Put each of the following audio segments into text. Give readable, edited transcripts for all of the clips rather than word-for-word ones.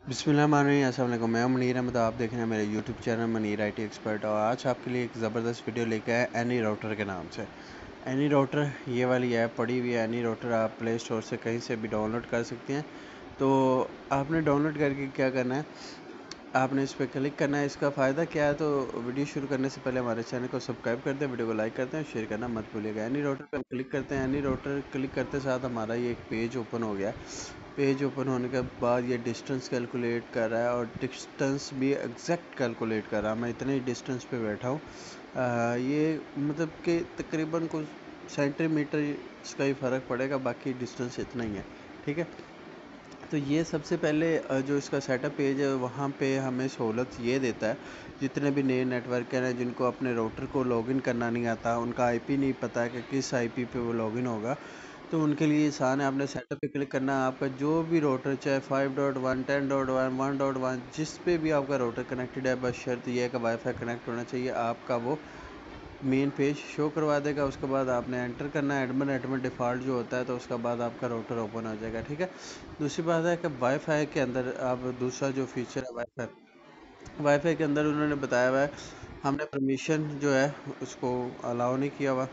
बिस्मिल्लाहिर्रहमानिर्रहीम। अस्सलाम वालेकुम। मैं मुनीर अहमद, आप देख रहे हैं मेरे YouTube channel Munir IT expert. और आज आपके लिए एक ज़बरदस्त वीडियो लेकर आए एनी राउटर के नाम से। एनी राउटर ये वाली ऐप पड़ी हुई है। एनी राउटर आप प्ले स्टोर से कहीं से भी डाउनलोड कर सकते हैं। तो आपने डाउनलोड करके क्या करना है, आपने इस पर क्लिक करना है। इसका फ़ायदा क्या है, तो वीडियो शुरू करने से पहले हमारे चैनल को सब्सक्राइब कर दें, वीडियो को लाइक करते हैं, शेयर करना मत भूलिएगा। एनी राउटर पर क्लिक करते हैं। एनी राउटर क्लिक करते साथ हमारा ये एक पेज ओपन हो गया। पेज ओपन होने के बाद ये डिस्टेंस कैलकुलेट कर रहा है और डिस्टेंस भी एग्जैक्ट कैलकुलेट कर रहा है। मैं इतने ही डिस्टेंस पे बैठा हूँ। ये मतलब कि तकरीबन कुछ सेंटीमीटर का ही फ़र्क पड़ेगा, बाकी डिस्टेंस इतना ही है। ठीक है, तो ये सबसे पहले जो इसका सेटअप पेज है वहाँ पे हमें सहूलत ये देता है, जितने भी नए नेटवर्कर हैं जिनको अपने राउटर को लॉगिन करना नहीं आता, उनका आईपी नहीं पता है कि किस आईपी पे वो लॉगिन होगा, तो उनके लिए आसान है। आपने सेटअप पे क्लिक करना है। आपका जो भी राउटर चाहे 5.1 10.1 1.1 जिस पे भी आपका राउटर कनेक्टेड है, बस शर्त यह है कि वाईफाई कनेक्ट होना चाहिए, आपका वो मेन पेज शो करवा देगा। उसके बाद आपने एंटर करना है एडमिन डिफ़ॉल्ट जो होता है, तो उसके बाद आपका राउटर ओपन हो जाएगा। ठीक है, दूसरी बात है कि वाईफाई के अंदर आप दूसरा जो फीचर है वाईफाई के अंदर उन्होंने बताया हुआ है, हमने परमिशन जो है उसको अलाउ नहीं किया हुआ,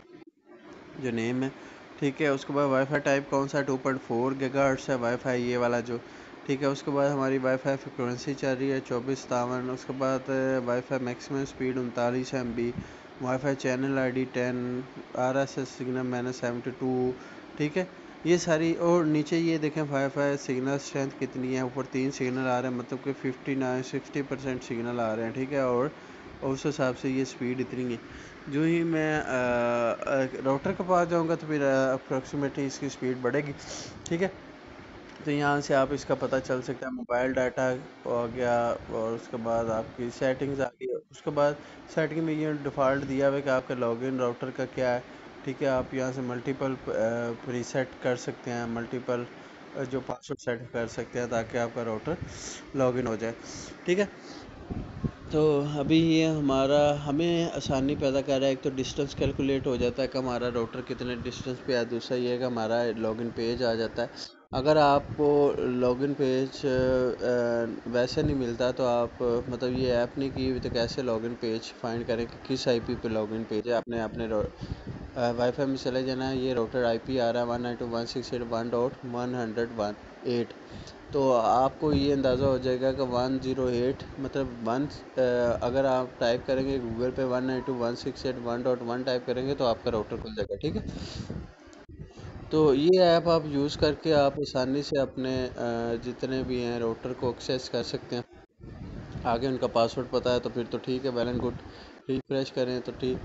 जो नेम है। ठीक है, उसके बाद वाईफाई टाइप कौन सा 2.4 गीगाहर्ट्ज़ है वाईफाई ये वाला जो। ठीक है, उसके बाद हमारी वाईफाई फ्रिक्वेंसी चल रही है 2457। उसके बाद wifi maximum speed 39 MB। Wifi channel ID 10। RSS signal मैंने 72। ठीक है, ये सारी। और नीचे ये देखें वाईफाई सिग्नल स्ट्रेंथ कितनी है, ऊपर 3 सिग्नल आ रहे हैं, मतलब कि 59-60% सिग्नल आ रहे हैं। ठीक है, और उस हिसाब से ये स्पीड इतनी है। जो ही मैं राउटर के पास जाऊंगा तो फिर अप्रॉक्सीमेटली इसकी स्पीड बढ़ेगी। ठीक है, तो यहाँ से आप इसका पता चल सकता है। मोबाइल डाटा हो गया, और उसके बाद आपकी सेटिंग्स आ गई। उसके बाद सेटिंग में ये डिफ़ॉल्ट दिया हुआ है कि आपका लॉगिन राउटर का क्या है। ठीक है, आप यहाँ से मल्टीपल प्रीसेट कर सकते हैं, मल्टीपल जो पासवर्ड सेट कर सकते हैं ताकि आपका राउटर लॉगिन हो जाए। ठीक है, तो अभी ये हमें आसानी पैदा कर रहा है। एक तो डिस्टेंस कैलकुलेट हो जाता है कि हमारा राउटर कितने डिस्टेंस पे है। दूसरा ये है कि हमारा लॉगिन पेज आ जाता है। अगर आपको लॉगिन पेज वैसे नहीं मिलता तो आप मतलब ये ऐप नहीं की हुई तो कैसे लॉगिन पेज फाइंड करें कि किस आईपी पे लॉगिन पेज है। आपने अपने वाईफाई में चले जाना है। ये राउटर आईपी आ रहा है 192.168.1.118। तो आपको ये अंदाज़ा हो जाएगा कि 108 मतलब अगर आप टाइप करेंगे गूगल पे 192.168.1.1 टाइप करेंगे तो आपका राउटर खुल जाएगा। ठीक है, तो ये ऐप आप यूज़ करके आप आसानी से अपने जितने भी हैं राउटर को एक्सेस कर सकते हैं। आगे उनका पासवर्ड पता है तो फिर तो ठीक है, वेल एंड गुड। रिफ्रेश करें तो ठीक।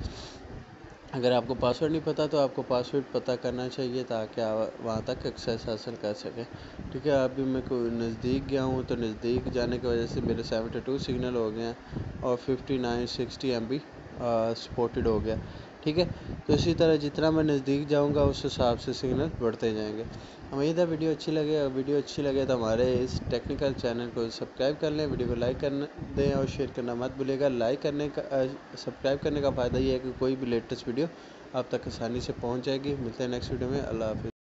अगर आपको पासवर्ड नहीं पता तो आपको पासवर्ड पता करना चाहिए ताकि आप वहाँ तक एक्सेस हासिल कर सकें। ठीक है, अभी मैं कोई नज़दीक गया हूँ तो नज़दीक जाने की वजह से मेरे 72 सिग्नल हो गए हैं और 59-60 MB सपोर्टेड हो गया। ठीक है, तो इसी तरह जितना मैं नज़दीक जाऊँगा उस हिसाब से सिग्नल बढ़ते जाएंगे। उम्मीद है वीडियो अच्छी लगे तो हमारे इस टेक्निकल चैनल को सब्सक्राइब कर लें, वीडियो को लाइक कर दें और शेयर करना मत भूलिएगा। सब्सक्राइब करने का फ़ायदा ये है कि कोई भी लेटेस्ट वीडियो आप तक आसानी से पहुंच जाएगी। मिलते हैं नेक्स्ट वीडियो में। अल्लाह हाफ़िज़।